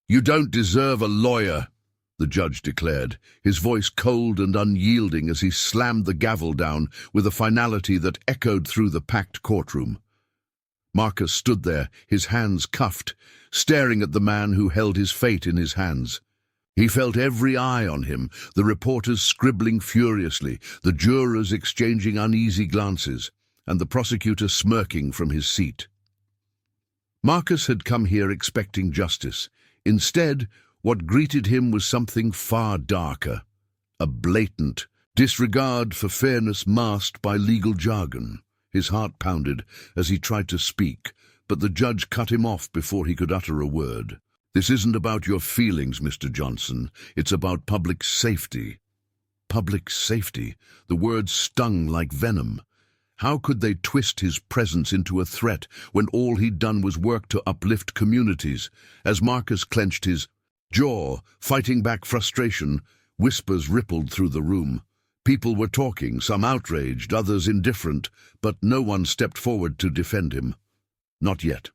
"You don't deserve a lawyer," the judge declared, his voice cold and unyielding as he slammed the gavel down with a finality that echoed through the packed courtroom. Marcus stood there, his hands cuffed, staring at the man who held his fate in his hands. He felt every eye on him, the reporters scribbling furiously, the jurors exchanging uneasy glances, and the prosecutor smirking from his seat. Marcus had come here expecting justice. Instead, what greeted him was something far darker, a blatant disregard for fairness masked by legal jargon. His heart pounded as he tried to speak, but the judge cut him off before he could utter a word. "This isn't about your feelings, Mr. Johnson. It's about public safety." Public safety. The words stung like venom. How could they twist his presence into a threat when all he'd done was work to uplift communities? As Marcus clenched his jaw, fighting back frustration, whispers rippled through the room. People were talking, some outraged, others indifferent, but no one stepped forward to defend him. Not yet.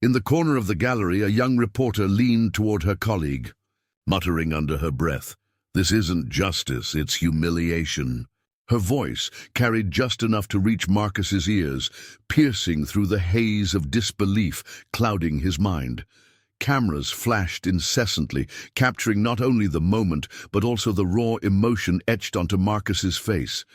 In the corner of the gallery, a young reporter leaned toward her colleague, muttering under her breath, "This isn't justice, it's humiliation." Her voice carried just enough to reach Marcus's ears, piercing through the haze of disbelief clouding his mind. Cameras flashed incessantly, capturing not only the moment, but also the raw emotion etched onto Marcus's face.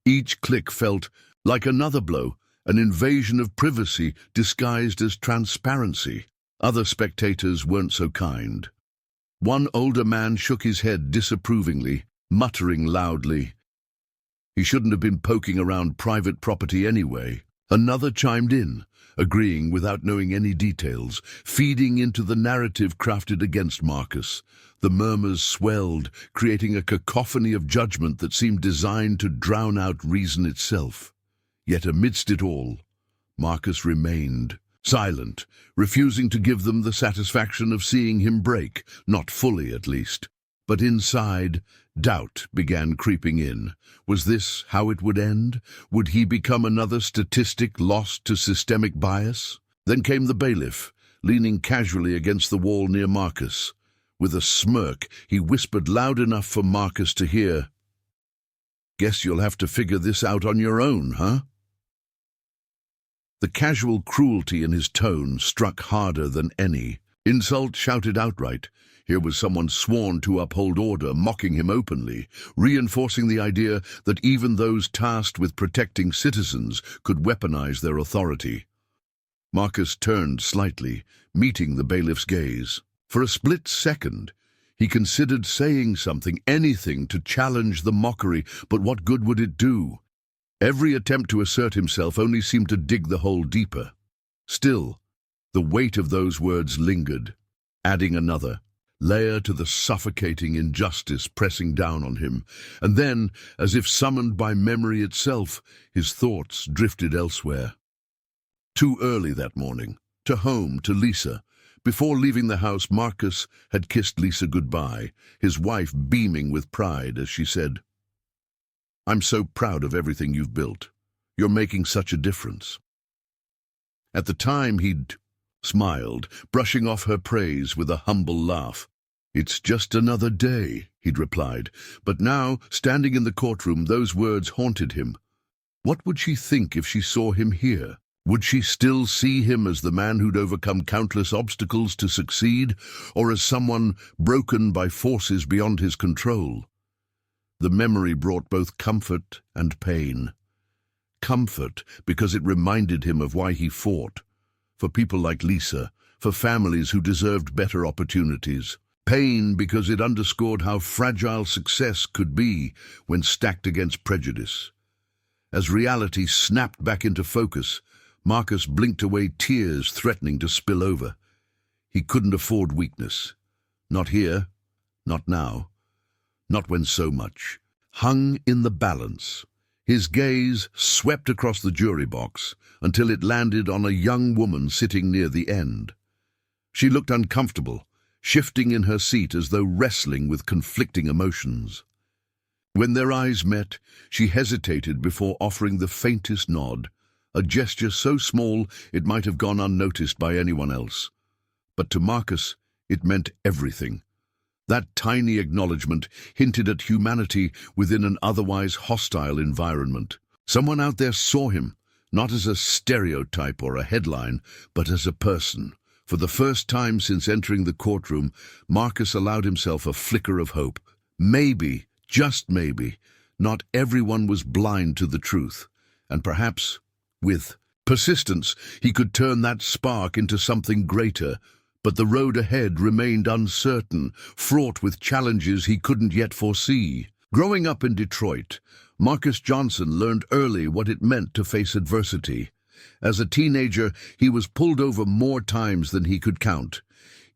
Each click felt like another blow, an invasion of privacy disguised as transparency. Other spectators weren't so kind. One older man shook his head disapprovingly, muttering loudly, "He shouldn't have been poking around private property anyway." Another chimed in, agreeing without knowing any details, feeding into the narrative crafted against Marcus. The murmurs swelled, creating a cacophony of judgment that seemed designed to drown out reason itself. Yet amidst it all, Marcus remained silent, refusing to give them the satisfaction of seeing him break, not fully at least. But inside, doubt began creeping in. Was this how it would end? Would he become another statistic lost to systemic bias? Then came the bailiff, leaning casually against the wall near Marcus. With a smirk, he whispered loud enough for Marcus to hear, "Guess you'll have to figure this out on your own, huh?" The casual cruelty in his tone struck harder than any. Insult shouted outright. Here was someone sworn to uphold order, mocking him openly, reinforcing the idea that even those tasked with protecting citizens could weaponize their authority. Marcus turned slightly, meeting the bailiff's gaze. For a split second, he considered saying something, anything, to challenge the mockery, but what good would it do? Every attempt to assert himself only seemed to dig the hole deeper. Still, the weight of those words lingered, adding another layer to the suffocating injustice pressing down on him. And then, as if summoned by memory itself, his thoughts drifted elsewhere. Too early that morning, to home, to Lisa. Before leaving the house, Marcus had kissed Lisa goodbye, his wife beaming with pride as she said, "I'm so proud of everything you've built. You're making such a difference." At the time, he'd smiled, brushing off her praise with a humble laugh. "It's just another day," he'd replied. But now, standing in the courtroom, those words haunted him. What would she think if she saw him here? Would she still see him as the man who'd overcome countless obstacles to succeed, or as someone broken by forces beyond his control? The memory brought both comfort and pain. Comfort because it reminded him of why he fought. For people like Lisa, for families who deserved better opportunities. Pain because it underscored how fragile success could be when stacked against prejudice. As reality snapped back into focus, Marcus blinked away, tears threatening to spill over. He couldn't afford weakness. Not here, not now, not when so much hung in the balance. His gaze swept across the jury box until it landed on a young woman sitting near the end. She looked uncomfortable, shifting in her seat as though wrestling with conflicting emotions. When their eyes met, she hesitated before offering the faintest nod, a gesture so small it might have gone unnoticed by anyone else. But to Marcus, it meant everything. That tiny acknowledgement hinted at humanity within an otherwise hostile environment. Someone out there saw him, not as a stereotype or a headline, but as a person. For the first time since entering the courtroom, Marcus allowed himself a flicker of hope. Maybe, just maybe, not everyone was blind to the truth, and perhaps, with persistence, he could turn that spark into something greater. But the road ahead remained uncertain, fraught with challenges he couldn't yet foresee. Growing up in Detroit, Marcus Johnson learned early what it meant to face adversity. As a teenager, he was pulled over more times than he could count.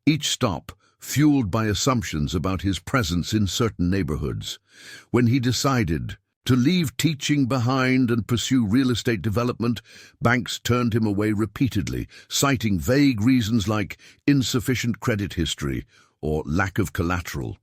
Each stop fueled by assumptions about his presence in certain neighborhoods. When he decided to leave teaching behind and pursue real estate development, banks turned him away repeatedly, citing vague reasons like insufficient credit history or lack of collateral.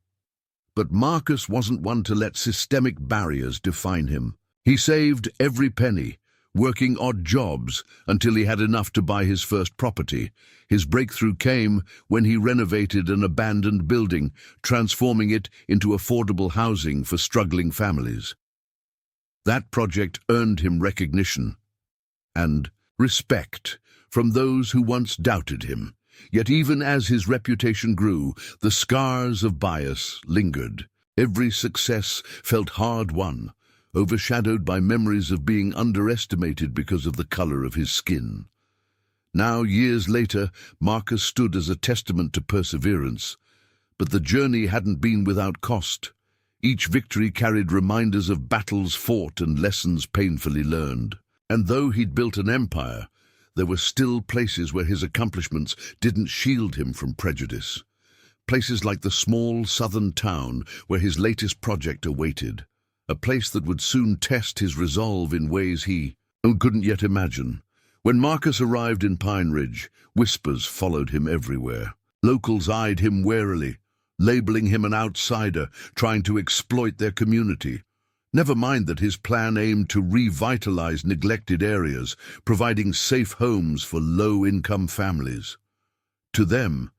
But Marcus wasn't one to let systemic barriers define him. He saved every penny, working odd jobs until he had enough to buy his first property. His breakthrough came when he renovated an abandoned building, transforming it into affordable housing for struggling families. That project earned him recognition and respect from those who once doubted him. Yet even as his reputation grew, the scars of bias lingered. Every success felt hard-won, overshadowed by memories of being underestimated because of the color of his skin. Now, years later, Marcus stood as a testament to perseverance. But the journey hadn't been without cost. Each victory carried reminders of battles fought and lessons painfully learned. And though he'd built an empire, there were still places where his accomplishments didn't shield him from prejudice. Places like the small southern town where his latest project awaited. A place that would soon test his resolve in ways he couldn't yet imagine. When Marcus arrived in Pine Ridge, whispers followed him everywhere. Locals eyed him warily, labeling him an outsider, trying to exploit their community. Never mind that his plan aimed to revitalize neglected areas, providing safe homes for low-income families. To them,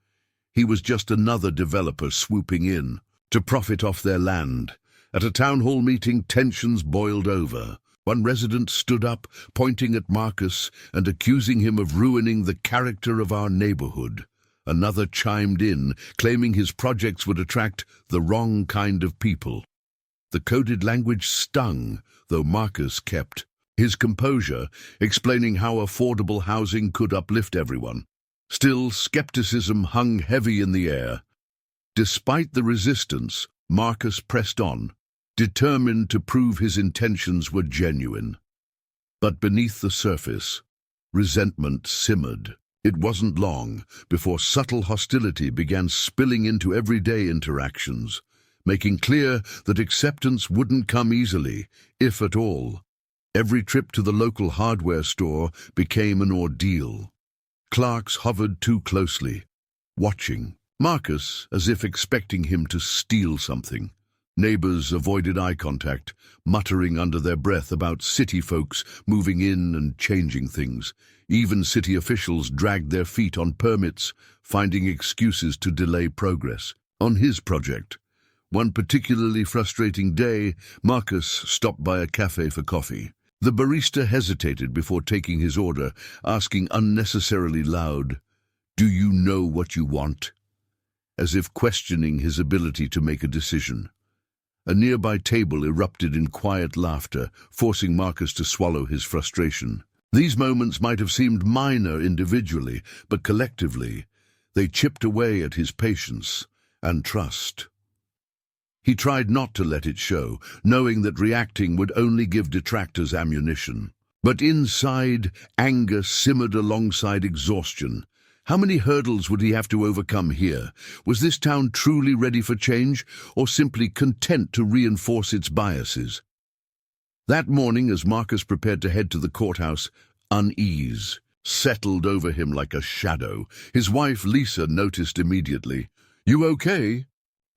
he was just another developer swooping in to profit off their land. At a town hall meeting, tensions boiled over. One resident stood up, pointing at Marcus and accusing him of ruining the character of our neighborhood. Another chimed in, claiming his projects would attract the wrong kind of people. The coded language stung, though Marcus kept his composure, explaining how affordable housing could uplift everyone. Still, skepticism hung heavy in the air. Despite the resistance, Marcus pressed on, determined to prove his intentions were genuine. But beneath the surface, resentment simmered. It wasn't long before subtle hostility began spilling into everyday interactions, making clear that acceptance wouldn't come easily, if at all. Every trip to the local hardware store became an ordeal. Clerks hovered too closely, watching Marcus as if expecting him to steal something. Neighbors avoided eye contact, muttering under their breath about city folks moving in and changing things. Even city officials dragged their feet on permits, finding excuses to delay progress. On his project, one particularly frustrating day, Marcus stopped by a cafe for coffee. The barista hesitated before taking his order, asking unnecessarily loud, "Do you know what you want?" as if questioning his ability to make a decision. A nearby table erupted in quiet laughter, forcing Marcus to swallow his frustration. These moments might have seemed minor individually, but collectively, they chipped away at his patience and trust. He tried not to let it show, knowing that reacting would only give detractors ammunition. But inside, anger simmered alongside exhaustion. How many hurdles would he have to overcome here? Was this town truly ready for change, or simply content to reinforce its biases? That morning, as Marcus prepared to head to the courthouse, unease settled over him like a shadow. His wife, Lisa, noticed immediately. "You okay?"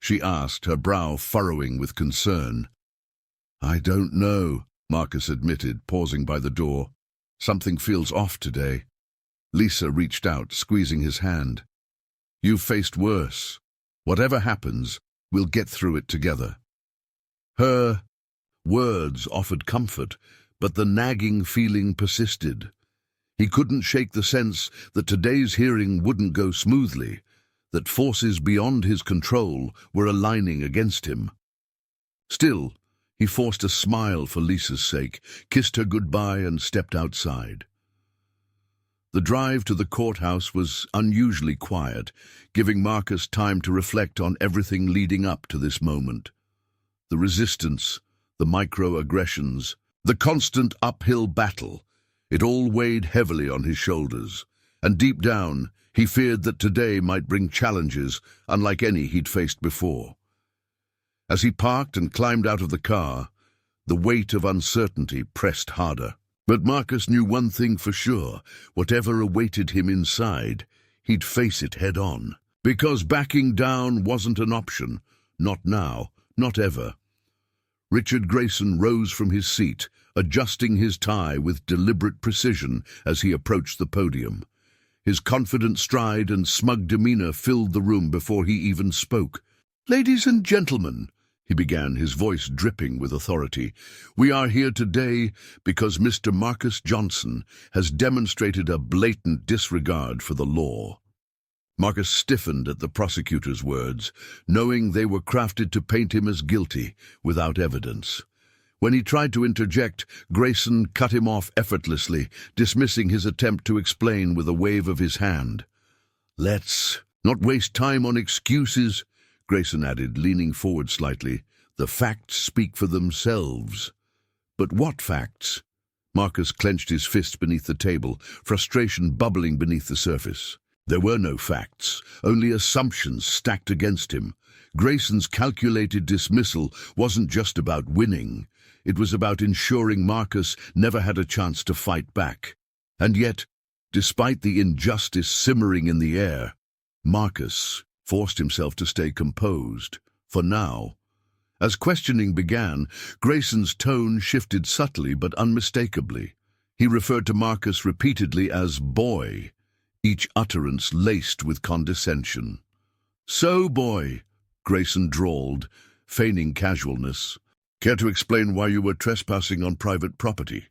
she asked, her brow furrowing with concern. "I don't know," Marcus admitted, pausing by the door. "Something feels off today." Lisa reached out, squeezing his hand. You've faced worse. Whatever happens, we'll get through it together. Her words offered comfort, but the nagging feeling persisted. He couldn't shake the sense that today's hearing wouldn't go smoothly, that forces beyond his control were aligning against him. Still, he forced a smile for Lisa's sake, kissed her goodbye and stepped outside. The drive to the courthouse was unusually quiet, giving Marcus time to reflect on everything leading up to this moment. The resistance, the microaggressions, the constant uphill battle, it all weighed heavily on his shoulders, and deep down he feared that today might bring challenges unlike any he'd faced before. As he parked and climbed out of the car, the weight of uncertainty pressed harder. But Marcus knew one thing for sure: whatever awaited him inside, he'd face it head-on. Because backing down wasn't an option. Not now, not ever. Richard Grayson rose from his seat, adjusting his tie with deliberate precision as he approached the podium. His confident stride and smug demeanor filled the room before he even spoke. "Ladies and gentlemen," he began, his voice dripping with authority, "we are here today because Mr. Marcus Johnson has demonstrated a blatant disregard for the law." Marcus stiffened at the prosecutor's words, knowing they were crafted to paint him as guilty without evidence. When he tried to interject, Grayson cut him off effortlessly, dismissing his attempt to explain with a wave of his hand. "Let's not waste time on excuses," Grayson added, leaning forward slightly. "The facts speak for themselves." "But what facts?" Marcus clenched his fist beneath the table, frustration bubbling beneath the surface. There were no facts, only assumptions stacked against him. Grayson's calculated dismissal wasn't just about winning. It was about ensuring Marcus never had a chance to fight back. And yet, despite the injustice simmering in the air, Marcus forced himself to stay composed, for now. As questioning began, Grayson's tone shifted subtly but unmistakably. He referred to Marcus repeatedly as boy, each utterance laced with condescension. "So, boy," Grayson drawled, feigning casualness. "Care to explain why you were trespassing on private property?"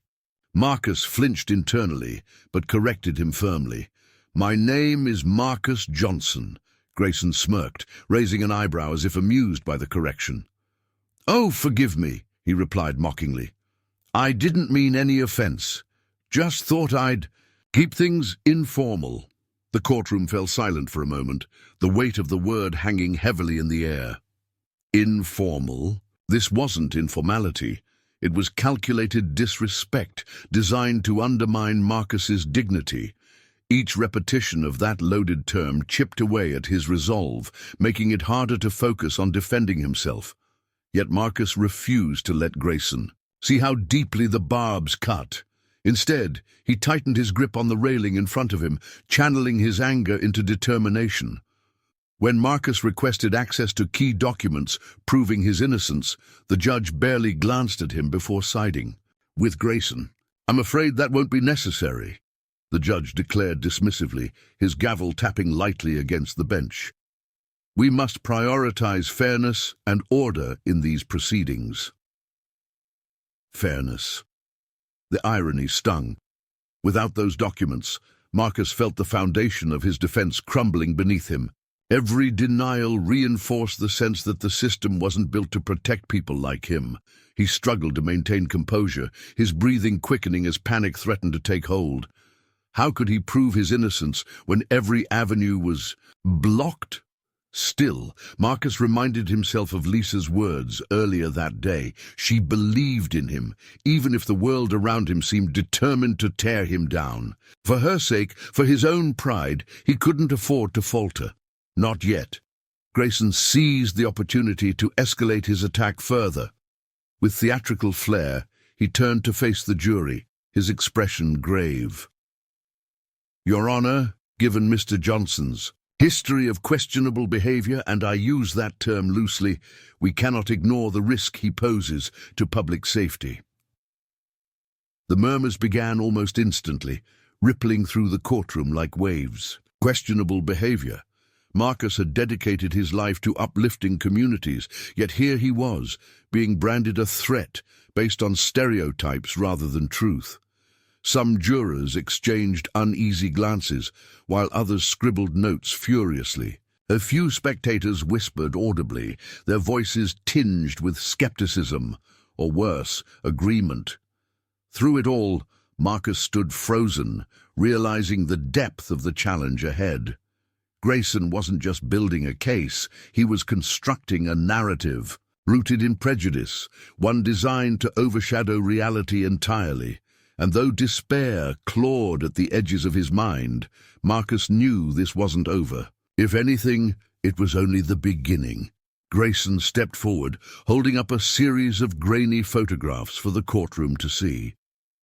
Marcus flinched internally, but corrected him firmly. "My name is Marcus Johnson." Grayson smirked, raising an eyebrow as if amused by the correction. "Oh, forgive me," he replied mockingly. "I didn't mean any offense. Just thought I'd keep things informal." The courtroom fell silent for a moment, the weight of the word hanging heavily in the air. Informal? This wasn't informality. It was calculated disrespect, designed to undermine Marcus's dignity. Each repetition of that loaded term chipped away at his resolve, making it harder to focus on defending himself. Yet Marcus refused to let Grayson see how deeply the barbs cut. Instead, he tightened his grip on the railing in front of him, channeling his anger into determination. When Marcus requested access to key documents proving his innocence, the judge barely glanced at him before siding with Grayson. "I'm afraid that won't be necessary," the judge declared dismissively, his gavel tapping lightly against the bench. "We must prioritize fairness and order in these proceedings." Fairness. The irony stung. Without those documents, Marcus felt the foundation of his defense crumbling beneath him. Every denial reinforced the sense that the system wasn't built to protect people like him. He struggled to maintain composure, his breathing quickening as panic threatened to take hold. How could he prove his innocence when every avenue was blocked? Still, Marcus reminded himself of Lisa's words earlier that day. She believed in him, even if the world around him seemed determined to tear him down. For her sake, for his own pride, he couldn't afford to falter. Not yet. Grayson seized the opportunity to escalate his attack further. With theatrical flair, he turned to face the jury, his expression grave. "Your Honor, given Mr. Johnson's history of questionable behavior, and I use that term loosely, we cannot ignore the risk he poses to public safety." The murmurs began almost instantly, rippling through the courtroom like waves. Questionable behavior. Marcus had dedicated his life to uplifting communities, yet here he was, being branded a threat based on stereotypes rather than truth. Some jurors exchanged uneasy glances, while others scribbled notes furiously. A few spectators whispered audibly, their voices tinged with skepticism, or worse, agreement. Through it all, Marcus stood frozen, realizing the depth of the challenge ahead. Grayson wasn't just building a case, he was constructing a narrative, rooted in prejudice, one designed to overshadow reality entirely. And though despair clawed at the edges of his mind, Marcus knew this wasn't over. If anything, it was only the beginning. Grayson stepped forward, holding up a series of grainy photographs for the courtroom to see.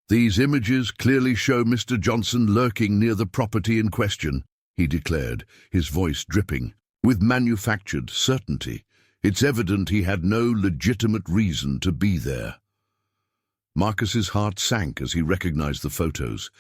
"These images clearly show Mr. Johnson lurking near the property in question," he declared, his voice dripping. "With manufactured certainty, it's evident he had no legitimate reason to be there." Marcus's heart sank as he recognized the photos.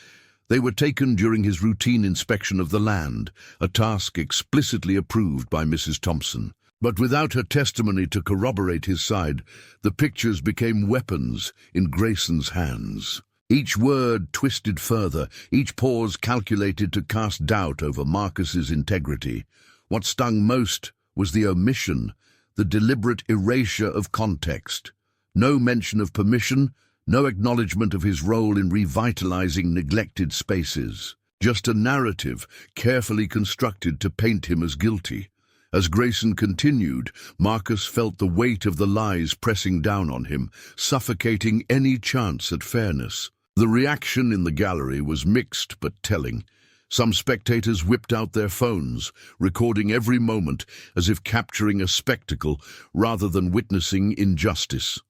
They were taken during his routine inspection of the land, a task explicitly approved by Mrs. Thompson. But without her testimony to corroborate his side, the pictures became weapons in Grayson's hands. Each word twisted further, each pause calculated to cast doubt over Marcus's integrity. What stung most was the omission, the deliberate erasure of context. No mention of permission, no acknowledgement of his role in revitalizing neglected spaces. Just a narrative carefully constructed to paint him as guilty. As Grayson continued, Marcus felt the weight of the lies pressing down on him, suffocating any chance at fairness. The reaction in the gallery was mixed but telling. Some spectators whipped out their phones, recording every moment as if capturing a spectacle rather than witnessing injustice.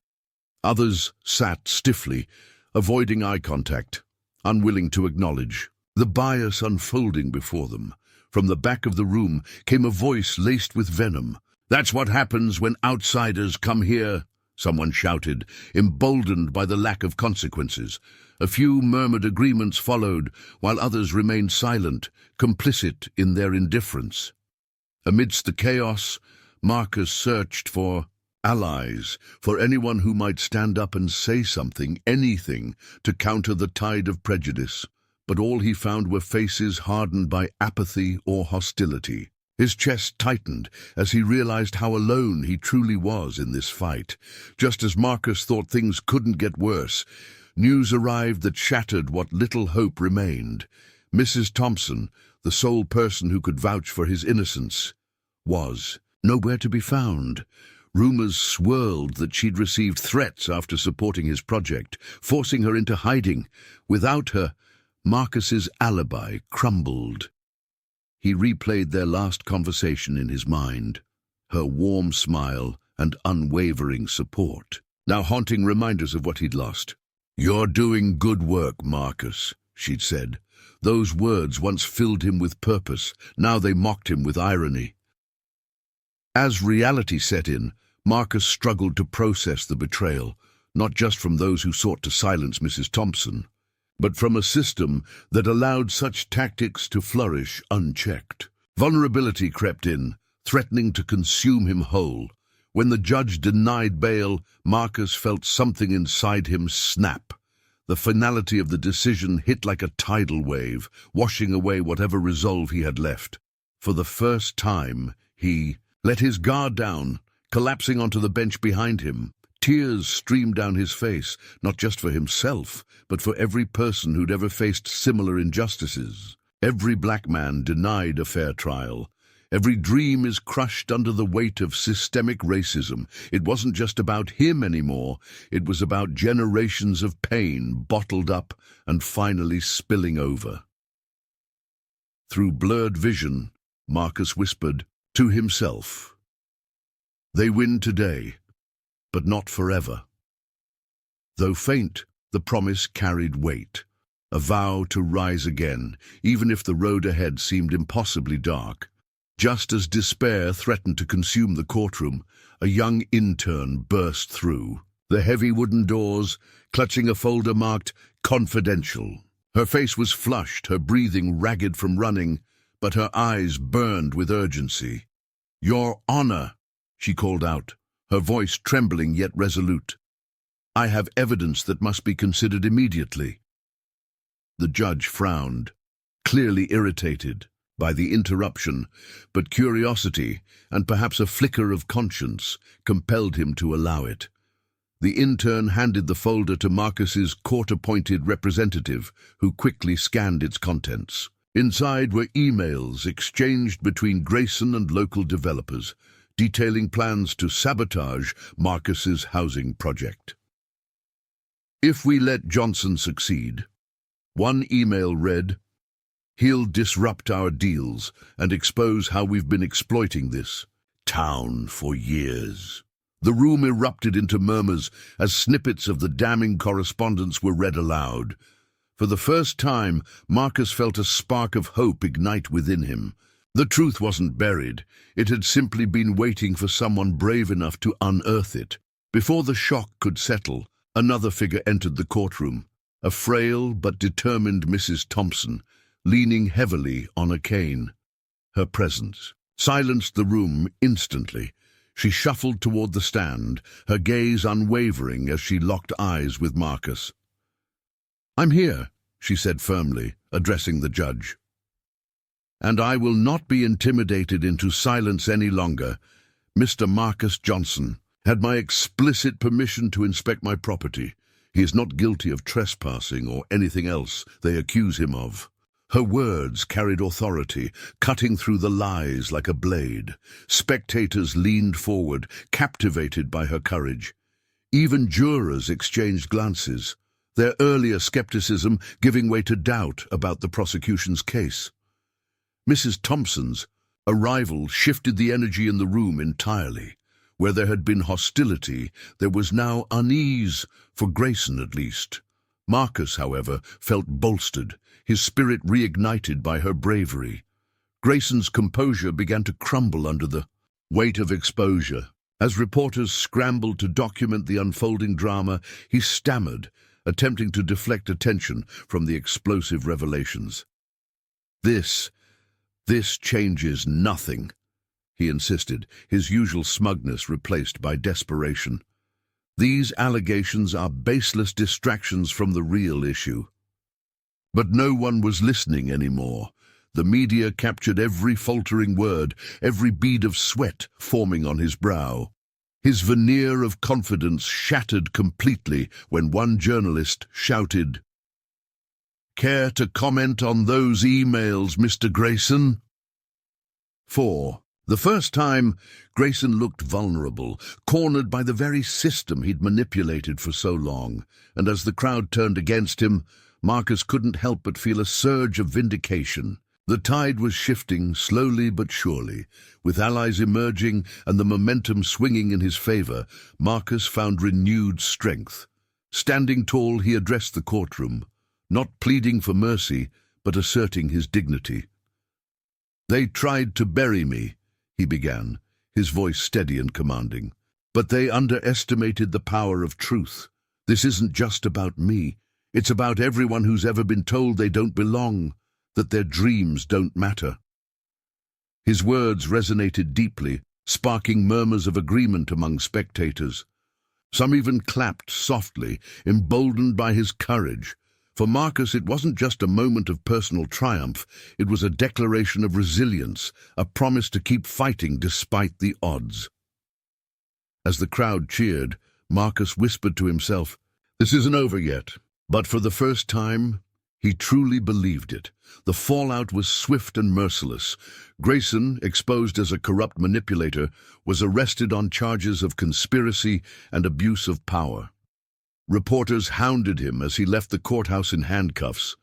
Others sat stiffly, avoiding eye contact, unwilling to acknowledge the bias unfolding before them. From the back of the room came a voice laced with venom. "That's what happens when outsiders come here," someone shouted, emboldened by the lack of consequences. A few murmured agreements followed, while others remained silent, complicit in their indifference. Amidst the chaos, Marcus searched for allies, for anyone who might stand up and say something, anything, to counter the tide of prejudice. But all he found were faces hardened by apathy or hostility. His chest tightened as he realized how alone he truly was in this fight. Just as Marcus thought things couldn't get worse, news arrived that shattered what little hope remained. Mrs. Thompson, the sole person who could vouch for his innocence, was nowhere to be found. Rumors swirled that she'd received threats after supporting his project, forcing her into hiding. Without her, Marcus's alibi crumbled. He replayed their last conversation in his mind, her warm smile and unwavering support, now haunting reminders of what he'd lost. "You're doing good work, Marcus," she'd said. Those words once filled him with purpose, now they mocked him with irony. As reality set in, Marcus struggled to process the betrayal, not just from those who sought to silence Mrs. Thompson, but from a system that allowed such tactics to flourish unchecked. Vulnerability crept in, threatening to consume him whole. When the judge denied bail, Marcus felt something inside him snap. The finality of the decision hit like a tidal wave, washing away whatever resolve he had left. For the first time, he let his guard down, collapsing onto the bench behind him. Tears streamed down his face, not just for himself, but for every person who'd ever faced similar injustices. Every black man denied a fair trial. Every dream is crushed under the weight of systemic racism. It wasn't just about him anymore. It was about generations of pain bottled up and finally spilling over. Through blurred vision, Marcus whispered to himself, "They win today, but not forever." Though faint, the promise carried weight, a vow to rise again, even if the road ahead seemed impossibly dark. Just as despair threatened to consume the courtroom, a young intern burst through. The heavy wooden doors, clutching a folder marked "Confidential." Her face was flushed, her breathing ragged from running, but her eyes burned with urgency. "Your Honor," she called out, her voice trembling yet resolute. "I have evidence that must be considered immediately." The judge frowned, clearly irritated by the interruption, but curiosity, and perhaps a flicker of conscience, compelled him to allow it. The intern handed the folder to Marcus's court-appointed representative, who quickly scanned its contents. Inside were emails exchanged between Grayson and local developers, detailing plans to sabotage Marcus's housing project. "If we let Johnson succeed," one email read, "he'll disrupt our deals and expose how we've been exploiting this town for years." The room erupted into murmurs as snippets of the damning correspondence were read aloud. For the first time, Marcus felt a spark of hope ignite within him. The truth wasn't buried. It had simply been waiting for someone brave enough to unearth it. Before the shock could settle, another figure entered the courtroom, a frail but determined Mrs. Thompson, leaning heavily on a cane. Her presence silenced the room instantly. She shuffled toward the stand, her gaze unwavering as she locked eyes with Marcus. "I'm here," she said firmly, addressing the judge. "And I will not be intimidated into silence any longer. Mr. Marcus Johnson had my explicit permission to inspect my property. He is not guilty of trespassing or anything else they accuse him of." Her words carried authority, cutting through the lies like a blade. Spectators leaned forward, captivated by her courage. Even jurors exchanged glances, their earlier skepticism giving way to doubt about the prosecution's case. Mrs. Thompson's arrival shifted the energy in the room entirely. Where there had been hostility, there was now unease, for Grayson at least. Marcus, however, felt bolstered, his spirit reignited by her bravery. Grayson's composure began to crumble under the weight of exposure. As reporters scrambled to document the unfolding drama, he stammered, attempting to deflect attention from the explosive revelations. This changes nothing," he insisted, his usual smugness replaced by desperation. "These allegations are baseless distractions from the real issue." But no one was listening anymore. The media captured every faltering word, every bead of sweat forming on his brow. His veneer of confidence shattered completely when one journalist shouted, "Care to comment on those emails, Mr. Grayson?" For the first time, Grayson looked vulnerable, cornered by the very system he'd manipulated for so long, and as the crowd turned against him, Marcus couldn't help but feel a surge of vindication. The tide was shifting slowly but surely. With allies emerging and the momentum swinging in his favor, Marcus found renewed strength. Standing tall, he addressed the courtroom, not pleading for mercy, but asserting his dignity. "They tried to bury me," he began, his voice steady and commanding. "But they underestimated the power of truth. This isn't just about me. It's about everyone who's ever been told they don't belong, that their dreams don't matter." His words resonated deeply, sparking murmurs of agreement among spectators. Some even clapped softly, emboldened by his courage. For Marcus, it wasn't just a moment of personal triumph, it was a declaration of resilience, a promise to keep fighting despite the odds. As the crowd cheered, Marcus whispered to himself, "This isn't over yet." But for the first time, he truly believed it. The fallout was swift and merciless. Grayson, exposed as a corrupt manipulator, was arrested on charges of conspiracy and abuse of power. Reporters hounded him as he left the courthouse in handcuffs,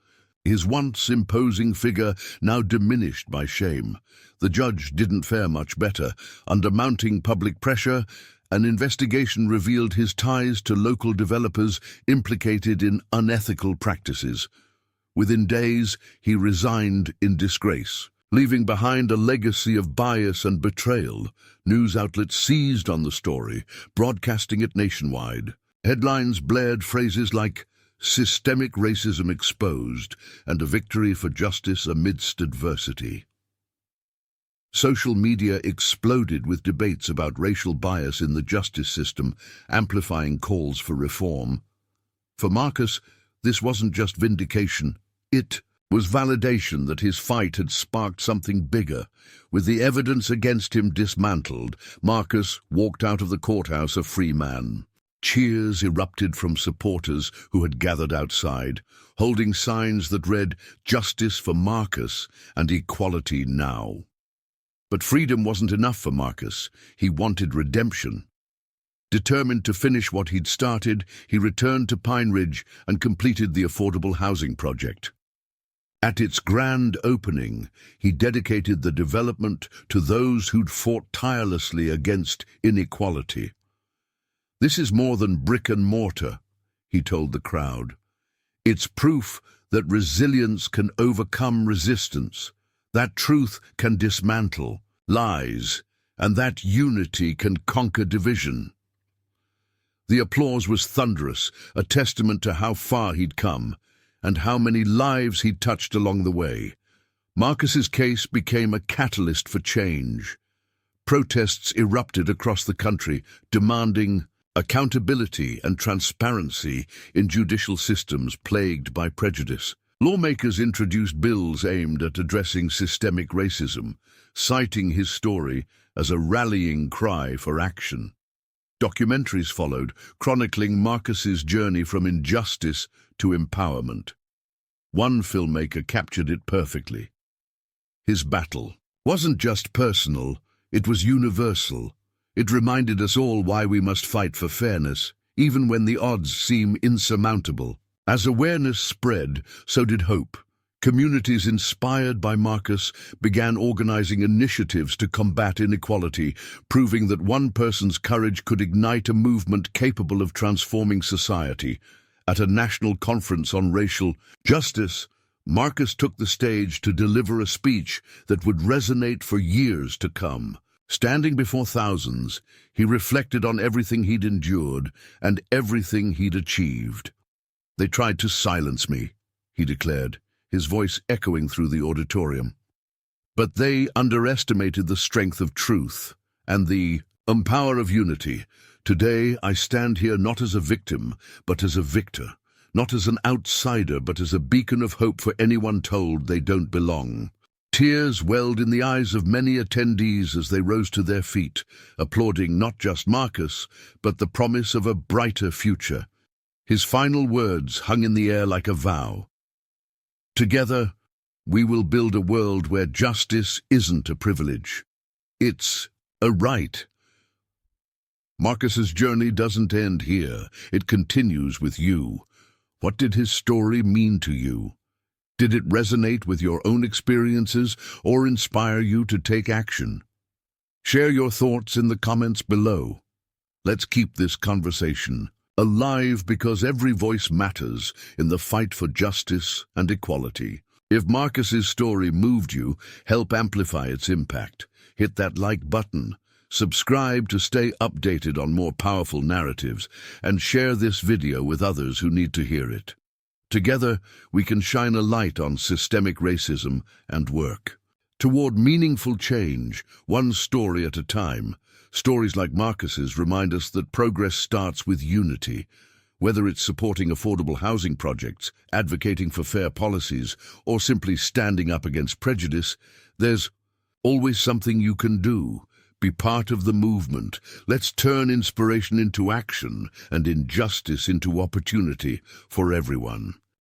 his once imposing figure now diminished by shame. The judge didn't fare much better. Under mounting public pressure, an investigation revealed his ties to local developers implicated in unethical practices. Within days, he resigned in disgrace, leaving behind a legacy of bias and betrayal. News outlets seized on the story, broadcasting it nationwide. Headlines blared phrases like "systemic racism exposed" and "a victory for justice amidst adversity." Social media exploded with debates about racial bias in the justice system, amplifying calls for reform. For Marcus, this wasn't just vindication. It was validation that his fight had sparked something bigger. With the evidence against him dismantled, Marcus walked out of the courthouse a free man. Cheers erupted from supporters who had gathered outside, holding signs that read, "Justice for Marcus" and "Equality now." But freedom wasn't enough for Marcus. He wanted redemption. Determined to finish what he'd started, he returned to Pine Ridge and completed the affordable housing project. At its grand opening, he dedicated the development to those who'd fought tirelessly against inequality. "This is more than brick and mortar," he told the crowd. "It's proof that resilience can overcome resistance, that truth can dismantle lies, and that unity can conquer division." The applause was thunderous, a testament to how far he'd come and how many lives he'd touched along the way. Marcus's case became a catalyst for change. Protests erupted across the country, demanding accountability and transparency in judicial systems plagued by prejudice. Lawmakers introduced bills aimed at addressing systemic racism, citing his story as a rallying cry for action. Documentaries followed, chronicling Marcus's journey from injustice to empowerment. One filmmaker captured it perfectly. His battle wasn't just personal, it was universal. It reminded us all why we must fight for fairness, even when the odds seem insurmountable. As awareness spread, so did hope. Communities inspired by Marcus began organizing initiatives to combat inequality, proving that one person's courage could ignite a movement capable of transforming society. At a national conference on racial justice, Marcus took the stage to deliver a speech that would resonate for years to come. Standing before thousands, he reflected on everything he'd endured and everything he'd achieved. "They tried to silence me," he declared, his voice echoing through the auditorium. "But they underestimated the strength of truth and the power of unity. Today I stand here not as a victim, but as a victor, not as an outsider, but as a beacon of hope for anyone told they don't belong." Tears welled in the eyes of many attendees as they rose to their feet, applauding not just Marcus, but the promise of a brighter future. His final words hung in the air like a vow. "Together, we will build a world where justice isn't a privilege. It's a right." Marcus's journey doesn't end here. It continues with you. What did his story mean to you? Did it resonate with your own experiences or inspire you to take action? Share your thoughts in the comments below. Let's keep this conversation alive, because every voice matters in the fight for justice and equality. If Marcus's story moved you, help amplify its impact. Hit that like button, subscribe to stay updated on more powerful narratives, and share this video with others who need to hear it. Together, we can shine a light on systemic racism and work toward meaningful change, one story at a time. Stories like Marcus's remind us that progress starts with unity. Whether it's supporting affordable housing projects, advocating for fair policies, or simply standing up against prejudice, there's always something you can do. Be part of the movement. Let's turn inspiration into action and injustice into opportunity for everyone.